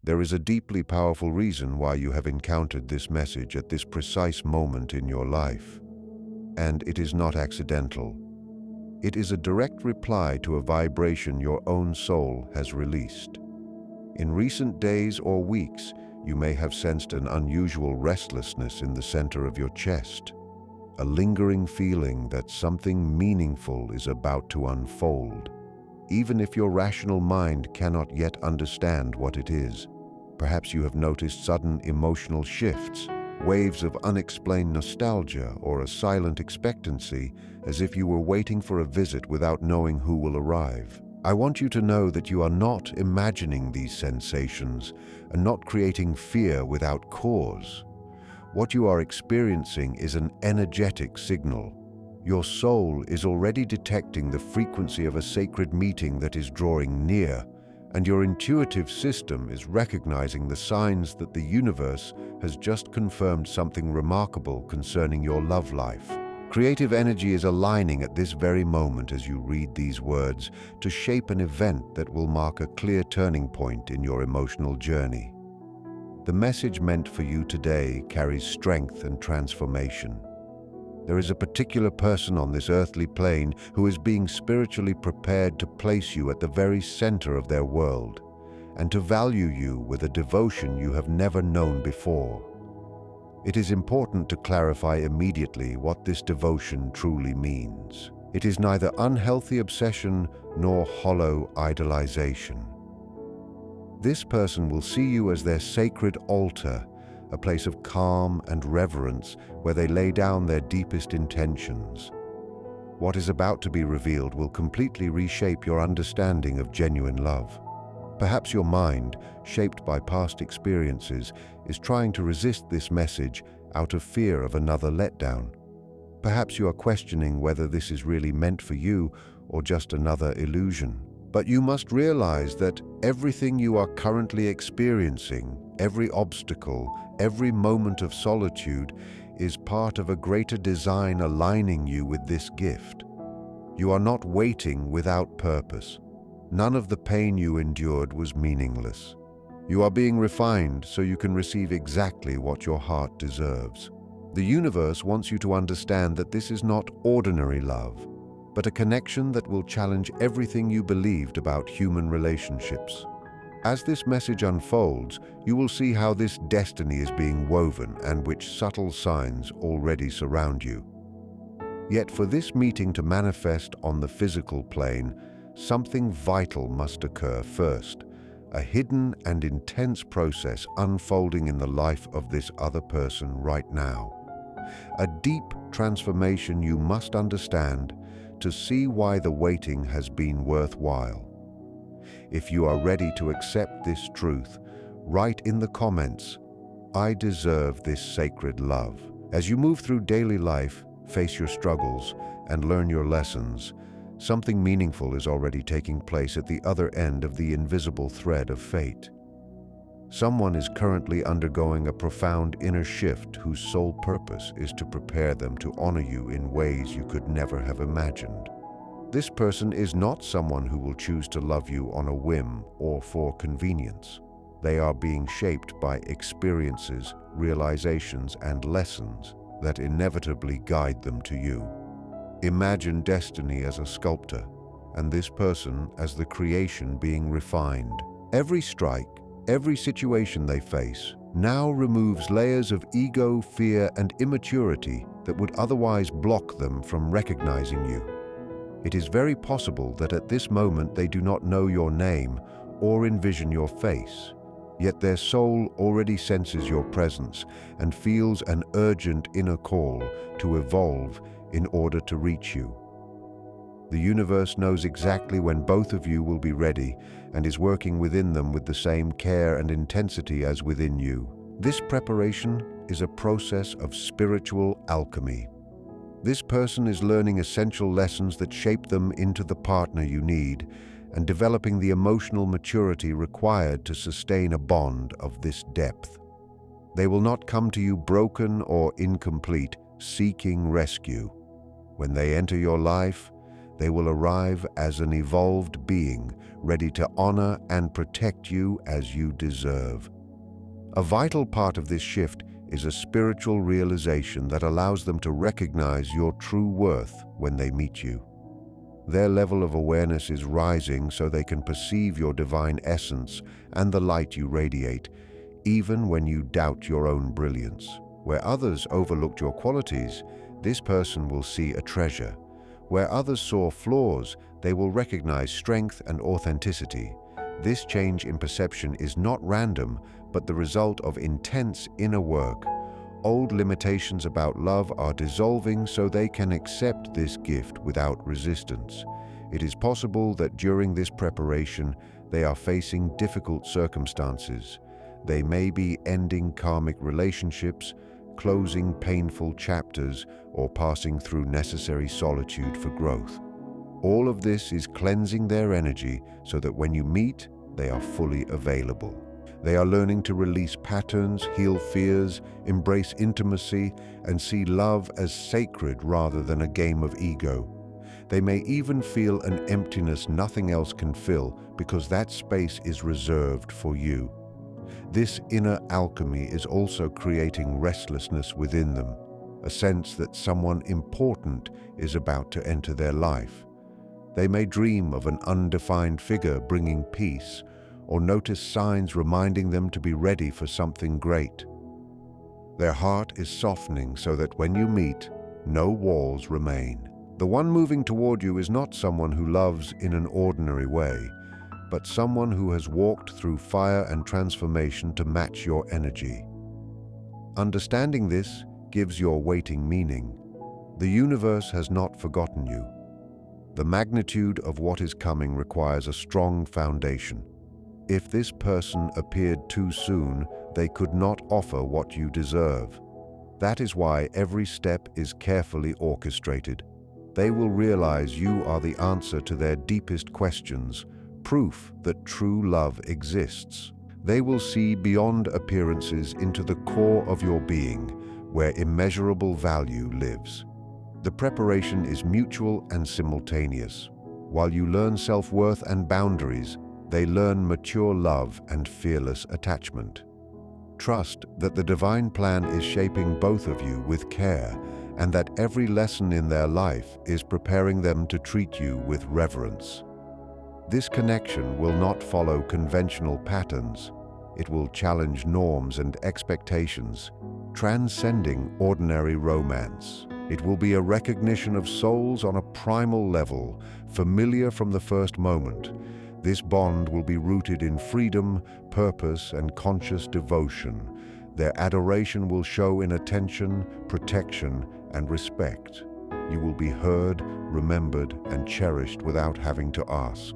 There is a deeply powerful reason why you have encountered this message at this precise moment in your life. And it is not accidental. It is a direct reply to a vibration your own soul has released. In recent days or weeks, you may have sensed an unusual restlessness in the center of your chest, a lingering feeling that something meaningful is about to unfold, even if your rational mind cannot yet understand what it is. Perhaps you have noticed sudden emotional shifts, waves of unexplained nostalgia, or a silent expectancy, as if you were waiting for a visit without knowing who will arrive. I want you to know that you are not imagining these sensations and not creating fear without cause. What you are experiencing is an energetic signal. Your soul is already detecting the frequency of a sacred meeting that is drawing near, and your intuitive system is recognizing the signs that the universe has just confirmed something remarkable concerning your love life. Creative energy is aligning at this very moment as you read these words to shape an event that will mark a clear turning point in your emotional journey. The message meant for you today carries strength and transformation. There is a particular person on this earthly plane who is being spiritually prepared to place you at the very center of their world and to value you with a devotion you have never known before. It is important to clarify immediately what this devotion truly means. It is neither unhealthy obsession nor hollow idolization. This person will see you as their sacred altar, a place of calm and reverence where they lay down their deepest intentions. What is about to be revealed will completely reshape your understanding of genuine love. Perhaps your mind, shaped by past experiences, is trying to resist this message out of fear of another letdown. Perhaps you are questioning whether this is really meant for you or just another illusion. But you must realize that everything you are currently experiencing, every obstacle, every moment of solitude, is part of a greater design aligning you with this gift. You are not waiting without purpose. None of the pain you endured was meaningless. You are being refined so you can receive exactly what your heart deserves. The universe wants you to understand that this is not ordinary love, but a connection that will challenge everything you believed about human relationships. As this message unfolds, you will see how this destiny is being woven and which subtle signs already surround you. Yet for this meeting to manifest on the physical plane, something vital must occur first, a hidden and intense process unfolding in the life of this other person right now. A deep transformation you must understand to see why the waiting has been worthwhile. If you are ready to accept this truth, write in the comments, "I deserve this sacred love." As you move through daily life, face your struggles, and learn your lessons, something meaningful is already taking place at the other end of the invisible thread of fate. Someone is currently undergoing a profound inner shift whose sole purpose is to prepare them to honor you in ways you could never have imagined. This person is not someone who will choose to love you on a whim or for convenience. They are being shaped by experiences, realizations, and lessons that inevitably guide them to you. Imagine destiny as a sculptor, and this person as the creation being refined. Every strike, every situation they face, now removes layers of ego, fear, and immaturity that would otherwise block them from recognizing you. It is very possible that at this moment they do not know your name or envision your face, yet their soul already senses your presence and feels an urgent inner call to evolve in order to reach you. The universe knows exactly when both of you will be ready and is working within them with the same care and intensity as within you. This preparation is a process of spiritual alchemy. This person is learning essential lessons that shape them into the partner you need and developing the emotional maturity required to sustain a bond of this depth. They will not come to you broken or incomplete, seeking rescue. When they enter your life, They will arrive as an evolved being, ready to honor and protect you as you deserve. A vital part of this shift is a spiritual realization that allows them to recognize your true worth when they meet you. Their level of awareness is rising so they can perceive your divine essence and the light you radiate, even when you doubt your own brilliance. Where others overlooked your qualities, this person will see a treasure. Where others saw flaws, they will recognize strength and authenticity. This change in perception is not random, but the result of intense inner work. Old limitations about love are dissolving so they can accept this gift without resistance. It is possible that during this preparation, they are facing difficult circumstances. They may be ending karmic relationships, closing painful chapters, or passing through necessary solitude for growth. All of this is cleansing their energy so that when you meet, they are fully available. They are learning to release patterns, heal fears, embrace intimacy, and see love as sacred rather than a game of ego. They may even feel an emptiness nothing else can fill because that space is reserved for you. This inner alchemy is also creating restlessness within them, a sense that someone important is about to enter their life. They may dream of an undefined figure bringing peace, or notice signs reminding them to be ready for something great. Their heart is softening so that when you meet, no walls remain. The one moving toward you is not someone who loves in an ordinary way, but someone who has walked through fire and transformation to match your energy. Understanding this gives your waiting meaning. The universe has not forgotten you. The magnitude of what is coming requires a strong foundation. If this person appeared too soon, they could not offer what you deserve. That is why every step is carefully orchestrated. They will realize you are the answer to their deepest questions, proof that true love exists. They will see beyond appearances into the core of your being, where immeasurable value lives. The preparation is mutual and simultaneous. While you learn self-worth and boundaries, they learn mature love and fearless attachment. Trust that the divine plan is shaping both of you with care, and that every lesson in their life is preparing them to treat you with reverence. This connection will not follow conventional patterns. It will challenge norms and expectations, transcending ordinary romance. It will be a recognition of souls on a primal level, familiar from the first moment. This bond will be rooted in freedom, purpose, and conscious devotion. Their adoration will show in attention, protection, and respect. You will be heard, remembered, and cherished without having to ask.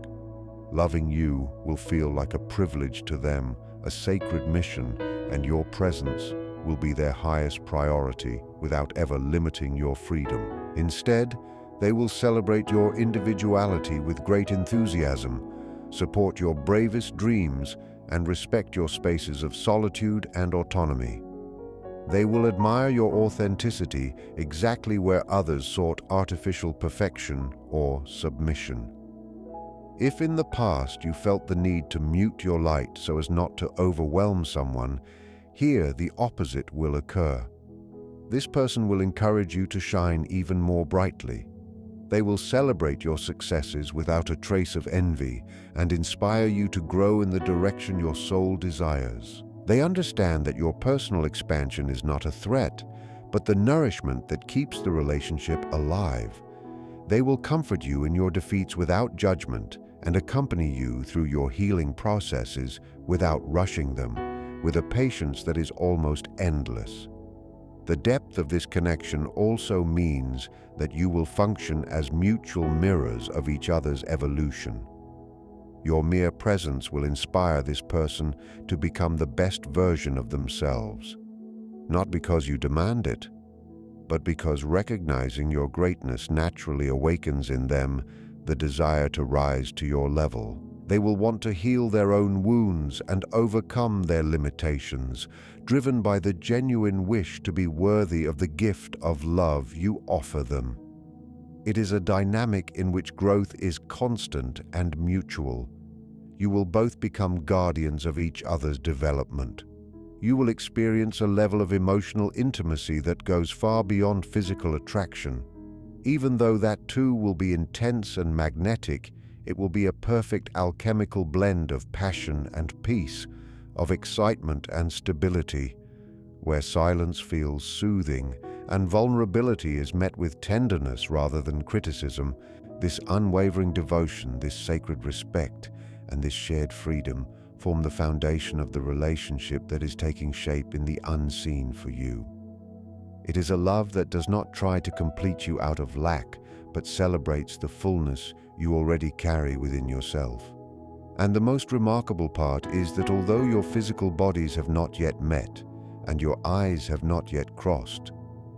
Loving you will feel like a privilege to them, a sacred mission, and your presence will be their highest priority without ever limiting your freedom. Instead, they will celebrate your individuality with great enthusiasm, support your bravest dreams, and respect your spaces of solitude and autonomy. They will admire your authenticity exactly where others sought artificial perfection or submission. If in the past you felt the need to mute your light so as not to overwhelm someone, here the opposite will occur. This person will encourage you to shine even more brightly. They will celebrate your successes without a trace of envy and inspire you to grow in the direction your soul desires. They understand that your personal expansion is not a threat, but the nourishment that keeps the relationship alive. They will comfort you in your defeats without judgment and accompany you through your healing processes without rushing them, with a patience that is almost endless. The depth of this connection also means that you will function as mutual mirrors of each other's evolution. Your mere presence will inspire this person to become the best version of themselves, not because you demand it, but because recognizing your greatness naturally awakens in them the desire to rise to your level. They will want to heal their own wounds and overcome their limitations, driven by the genuine wish to be worthy of the gift of love you offer them. It is a dynamic in which growth is constant and mutual. You will both become guardians of each other's development. You will experience a level of emotional intimacy that goes far beyond physical attraction. Even though that too will be intense and magnetic, it will be a perfect alchemical blend of passion and peace, of excitement and stability, where silence feels soothing and vulnerability is met with tenderness rather than criticism. This unwavering devotion, this sacred respect, and this shared freedom form the foundation of the relationship that is taking shape in the unseen for you. It is a love that does not try to complete you out of lack, but celebrates the fullness you already carry within yourself. And the most remarkable part is that although your physical bodies have not yet met, and your eyes have not yet crossed,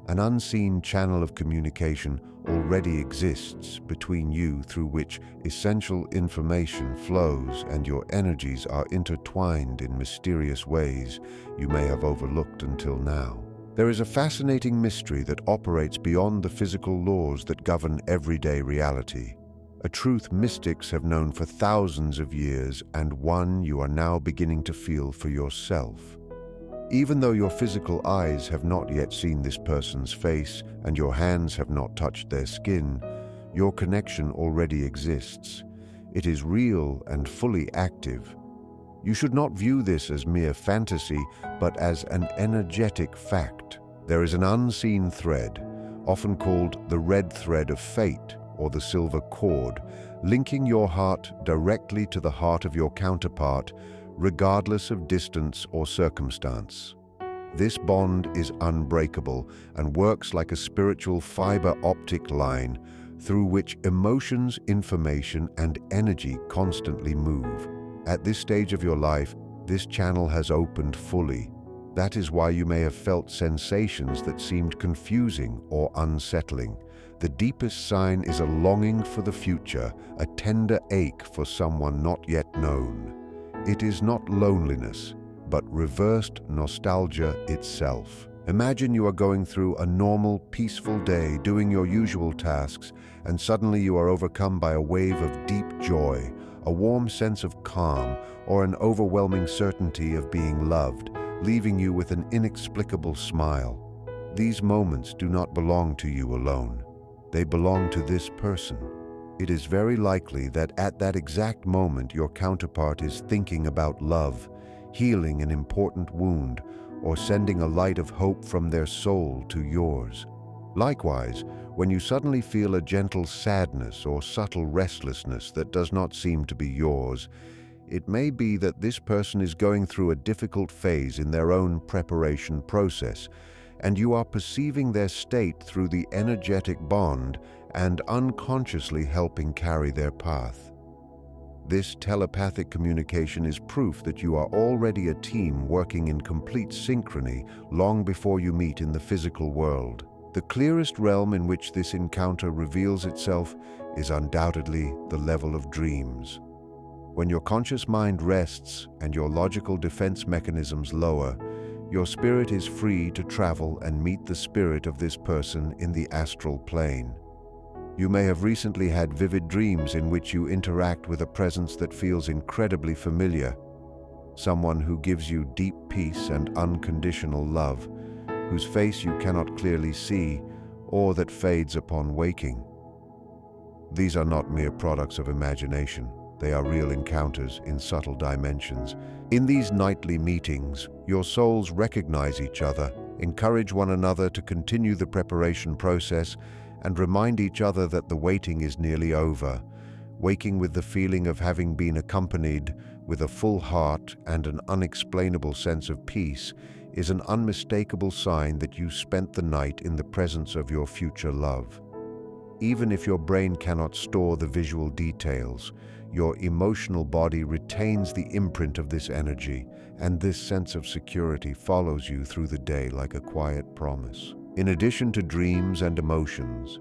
an unseen channel of communication already exists between you through which essential information flows and your energies are intertwined in mysterious ways you may have overlooked until now. There is a fascinating mystery that operates beyond the physical laws that govern everyday reality, a truth mystics have known for thousands of years and one you are now beginning to feel for yourself. Even though your physical eyes have not yet seen this person's face and your hands have not touched their skin, your connection already exists. It is real and fully active. You should not view this as mere fantasy, but as an energetic fact. There is an unseen thread, often called the red thread of fate or the silver cord, linking your heart directly to the heart of your counterpart, regardless of distance or circumstance. This bond is unbreakable and works like a spiritual fiber optic line through which emotions, information, and energy constantly move. At this stage of your life, this channel has opened fully. That is why you may have felt sensations that seemed confusing or unsettling. The deepest sign is a longing for the future, a tender ache for someone not yet known. It is not loneliness, but reversed nostalgia itself. Imagine you are going through a normal, peaceful day, doing your usual tasks, and suddenly you are overcome by a wave of deep joy, a warm sense of calm, or an overwhelming certainty of being loved, leaving you with an inexplicable smile. These moments do not belong to you alone. They belong to this person. It is very likely that at that exact moment your counterpart is thinking about love, healing an important wound, or sending a light of hope from their soul to yours. Likewise, when you suddenly feel a gentle sadness or subtle restlessness that does not seem to be yours, it may be that this person is going through a difficult phase in their own preparation process, and you are perceiving their state through the energetic bond and unconsciously helping carry their path. This telepathic communication is proof that you are already a team working in complete synchrony long before you meet in the physical world. The clearest realm in which this encounter reveals itself is undoubtedly the level of dreams. When your conscious mind rests and your logical defense mechanisms lower, your spirit is free to travel and meet the spirit of this person in the astral plane. You may have recently had vivid dreams in which you interact with a presence that feels incredibly familiar, someone who gives you deep peace and unconditional love, whose face you cannot clearly see or that fades upon waking. These are not mere products of imagination. They are real encounters in subtle dimensions. In these nightly meetings, your souls recognize each other, encourage one another to continue the preparation process, and remind each other that the waiting is nearly over. Waking with the feeling of having been accompanied with a full heart and an unexplainable sense of peace is an unmistakable sign that you spent the night in the presence of your future love. Even if your brain cannot store the visual details, your emotional body retains the imprint of this energy, and this sense of security follows you through the day like a quiet promise. In addition to dreams and emotions,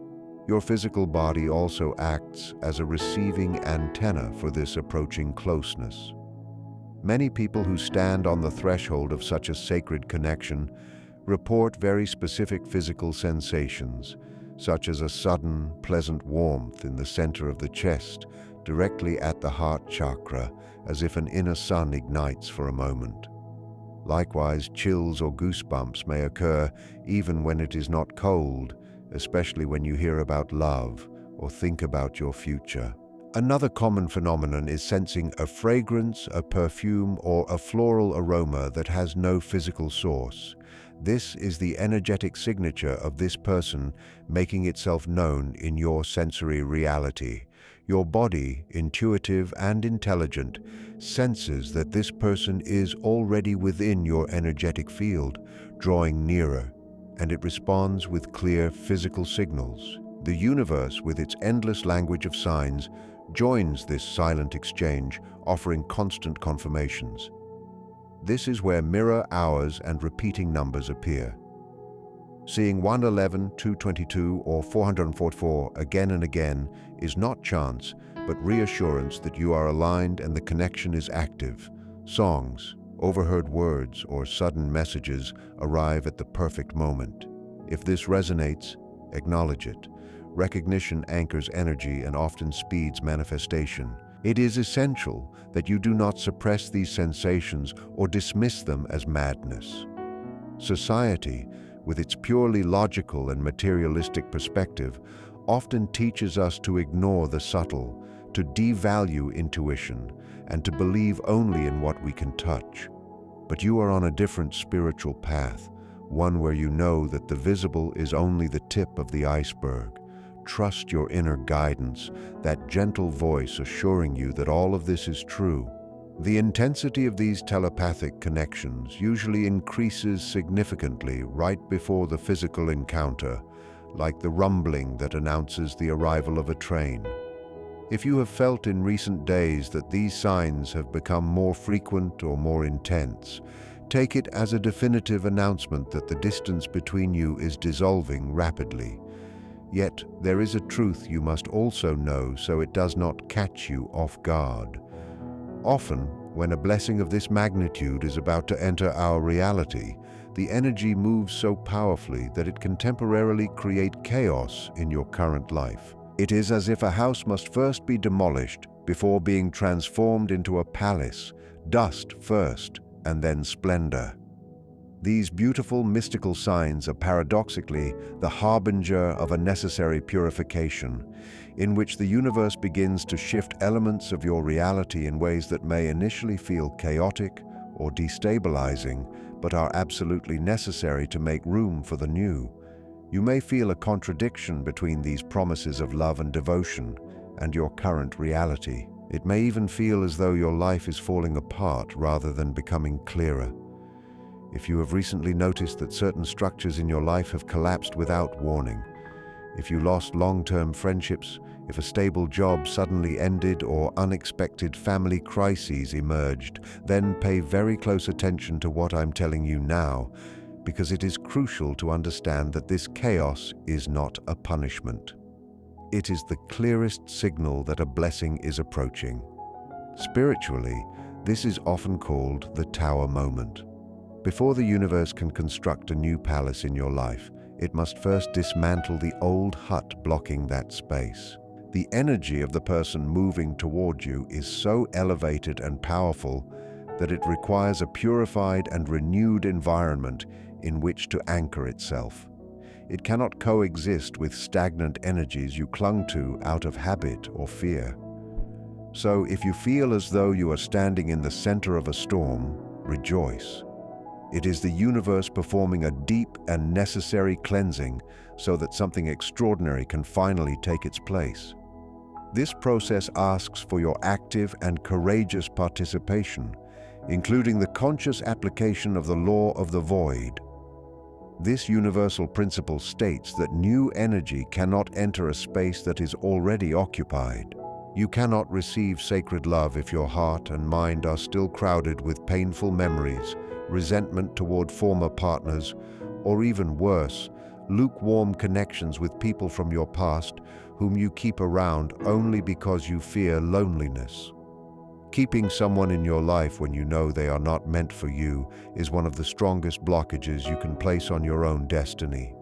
your physical body also acts as a receiving antenna for this approaching closeness. Many people who stand on the threshold of such a sacred connection report very specific physical sensations, such as a sudden, pleasant warmth in the center of the chest, directly at the heart chakra, as if an inner sun ignites for a moment. Likewise, chills or goosebumps may occur even when it is not cold, especially when you hear about love or think about your future. Another common phenomenon is sensing a fragrance, a perfume, or a floral aroma that has no physical source. This is the energetic signature of this person making itself known in your sensory reality. Your body, intuitive and intelligent, senses that this person is already within your energetic field, drawing nearer, and it responds with clear physical signals. The universe, with its endless language of signs, joins this silent exchange, offering constant confirmations. This is where mirror hours and repeating numbers appear. Seeing 111, 222, or 444 again and again is not chance, but reassurance that you are aligned and the connection is active. Songs, overheard words, or sudden messages arrive at the perfect moment. If this resonates, acknowledge it. Recognition anchors energy and often speeds manifestation. It is essential that you do not suppress these sensations or dismiss them as madness. Society, with its purely logical and materialistic perspective, often teaches us to ignore the subtle, to devalue intuition, and to believe only in what we can touch. But you are on a different spiritual path, one where you know that the visible is only the tip of the iceberg. Trust your inner guidance, that gentle voice assuring you that all of this is true. The intensity of these telepathic connections usually increases significantly right before the physical encounter, like the rumbling that announces the arrival of a train. If you have felt in recent days that these signs have become more frequent or more intense, take it as a definitive announcement that the distance between you is dissolving rapidly. Yet there is a truth you must also know so it does not catch you off guard. Often, when a blessing of this magnitude is about to enter our reality, the energy moves so powerfully that it can temporarily create chaos in your current life. It is as if a house must first be demolished before being transformed into a palace, dust first and then splendor. These beautiful mystical signs are paradoxically the harbinger of a necessary purification, in which the universe begins to shift elements of your reality in ways that may initially feel chaotic or destabilizing, but are absolutely necessary to make room for the new. You may feel a contradiction between these promises of love and devotion and your current reality. It may even feel as though your life is falling apart rather than becoming clearer. If you have recently noticed that certain structures in your life have collapsed without warning, if you lost long-term friendships, if a stable job suddenly ended or unexpected family crises emerged, then pay very close attention to what I'm telling you now, because it is crucial to understand that this chaos is not a punishment. It is the clearest signal that a blessing is approaching. Spiritually, this is often called the Tower moment. Before the universe can construct a new palace in your life, it must first dismantle the old hut blocking that space. The energy of the person moving toward you is so elevated and powerful that it requires a purified and renewed environment in which to anchor itself. It cannot coexist with stagnant energies you clung to out of habit or fear. So if you feel as though you are standing in the center of a storm, rejoice. It is the universe performing a deep and necessary cleansing so that something extraordinary can finally take its place. This process asks for your active and courageous participation, including the conscious application of the law of the void. This universal principle states that new energy cannot enter a space that is already occupied. You cannot receive sacred love if your heart and mind are still crowded with painful memories, resentment toward former partners, or even worse, lukewarm connections with people from your past whom you keep around only because you fear loneliness. Keeping someone in your life when you know they are not meant for you is one of the strongest blockages you can place on your own destiny.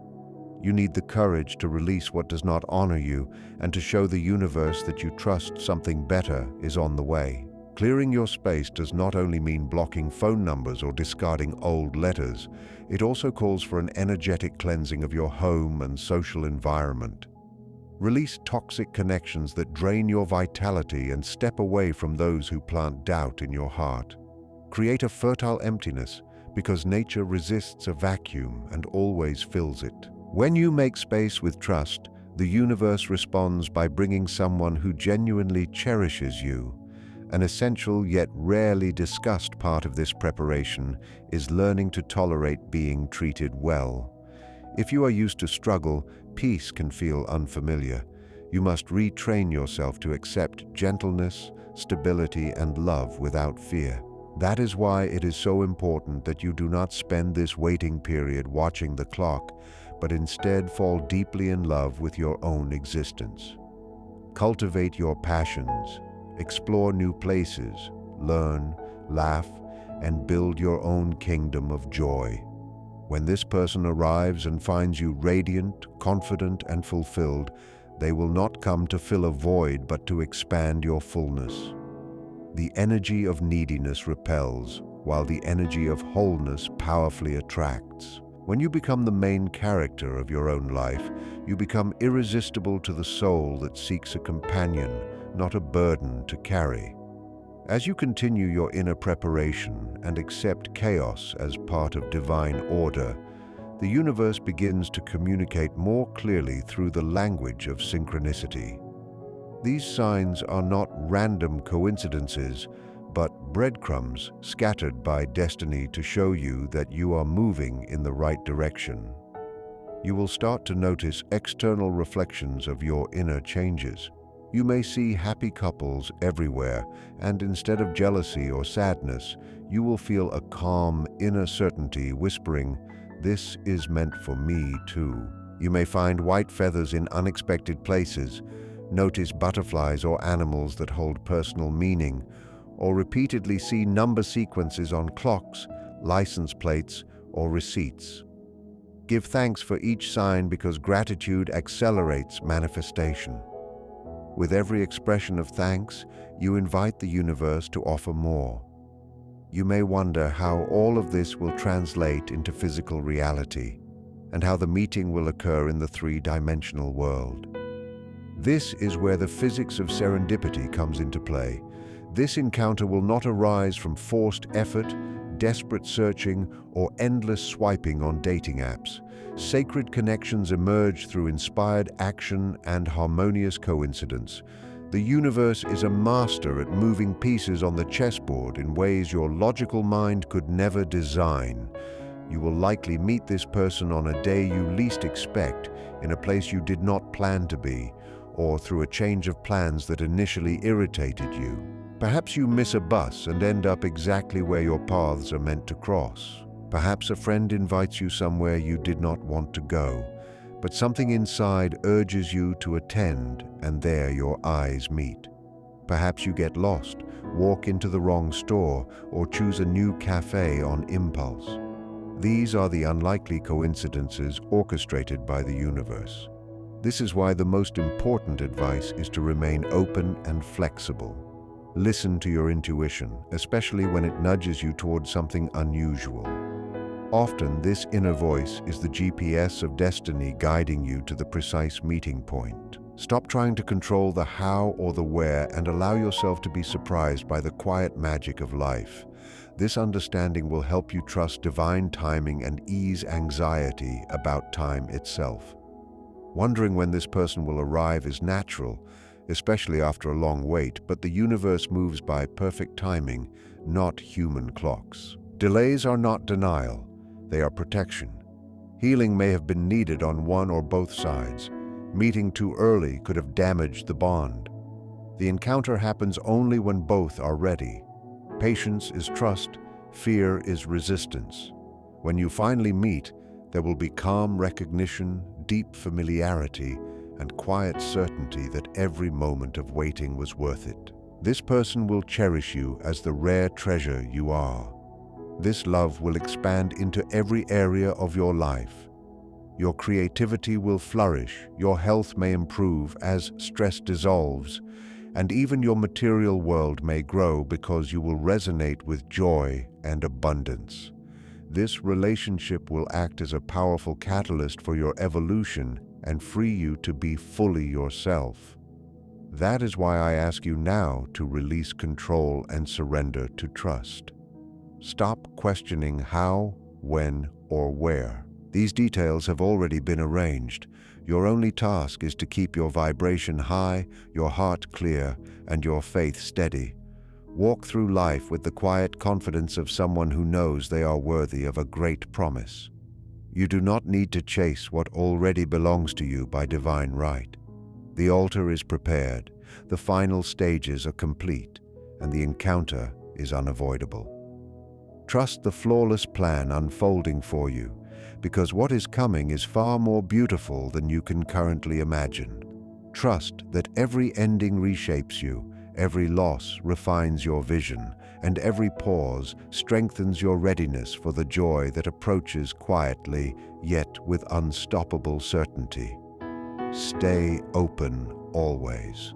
You need the courage to release what does not honor you and to show the universe that you trust something better is on the way. Clearing your space does not only mean blocking phone numbers or discarding old letters, it also calls for an energetic cleansing of your home and social environment. Release toxic connections that drain your vitality and step away from those who plant doubt in your heart. Create a fertile emptiness, because nature resists a vacuum and always fills it. When you make space with trust, the universe responds by bringing someone who genuinely cherishes you. An essential yet rarely discussed part of this preparation is learning to tolerate being treated well. If you are used to struggle, peace can feel unfamiliar. You must retrain yourself to accept gentleness, stability, and love without fear. That is why it is so important that you do not spend this waiting period watching the clock, but instead fall deeply in love with your own existence. Cultivate your passions. Explore new places, learn, laugh, and build your own kingdom of joy. When this person arrives and finds you radiant, confident, and fulfilled, they will not come to fill a void but to expand your fullness. The energy of neediness repels, while the energy of wholeness powerfully attracts. When you become the main character of your own life, you become irresistible to the soul that seeks a companion, not a burden to carry. As you continue your inner preparation and accept chaos as part of divine order, the universe begins to communicate more clearly through the language of synchronicity. These signs are not random coincidences, but breadcrumbs scattered by destiny to show you that you are moving in the right direction. You will start to notice external reflections of your inner changes. You may see happy couples everywhere, and instead of jealousy or sadness, you will feel a calm inner certainty whispering, "This is meant for me too." You may find white feathers in unexpected places, notice butterflies or animals that hold personal meaning, or repeatedly see number sequences on clocks, license plates, or receipts. Give thanks for each sign because gratitude accelerates manifestation. With every expression of thanks, you invite the universe to offer more. You may wonder how all of this will translate into physical reality, and how the meeting will occur in the three-dimensional world. This is where the physics of serendipity comes into play. This encounter will not arise from forced effort, desperate searching, or endless swiping on dating apps. Sacred connections emerge through inspired action and harmonious coincidence. The universe is a master at moving pieces on the chessboard in ways your logical mind could never design. You will likely meet this person on a day you least expect, in a place you did not plan to be, or through a change of plans that initially irritated you. Perhaps you miss a bus and end up exactly where your paths are meant to cross. Perhaps a friend invites you somewhere you did not want to go, but something inside urges you to attend, and there your eyes meet. Perhaps you get lost, walk into the wrong store, or choose a new cafe on impulse. These are the unlikely coincidences orchestrated by the universe. This is why the most important advice is to remain open and flexible. Listen to your intuition, especially when it nudges you towards something unusual. Often, this inner voice is the GPS of destiny guiding you to the precise meeting point. Stop trying to control the how or the where and allow yourself to be surprised by the quiet magic of life. This understanding will help you trust divine timing and ease anxiety about time itself. Wondering when this person will arrive is natural, especially after a long wait, but the universe moves by perfect timing, not human clocks. Delays are not denial, they are protection. Healing may have been needed on one or both sides. Meeting too early could have damaged the bond. The encounter happens only when both are ready. Patience is trust, fear is resistance. When you finally meet, there will be calm recognition, deep familiarity, and quiet certainty that every moment of waiting was worth it. This person will cherish you as the rare treasure you are. This love will expand into every area of your life. Your creativity will flourish, your health may improve as stress dissolves, and even your material world may grow because you will resonate with joy and abundance. This relationship will act as a powerful catalyst for your evolution and free you to be fully yourself. That is why I ask you now to release control and surrender to trust. Stop questioning how, when, or where. These details have already been arranged. Your only task is to keep your vibration high, your heart clear, and your faith steady. Walk through life with the quiet confidence of someone who knows they are worthy of a great promise. You do not need to chase what already belongs to you by divine right. The altar is prepared, the final stages are complete, and the encounter is unavoidable. Trust the flawless plan unfolding for you, because what is coming is far more beautiful than you can currently imagine. Trust that every ending reshapes you, every loss refines your vision, and every pause strengthens your readiness for the joy that approaches quietly, yet with unstoppable certainty. Stay open always.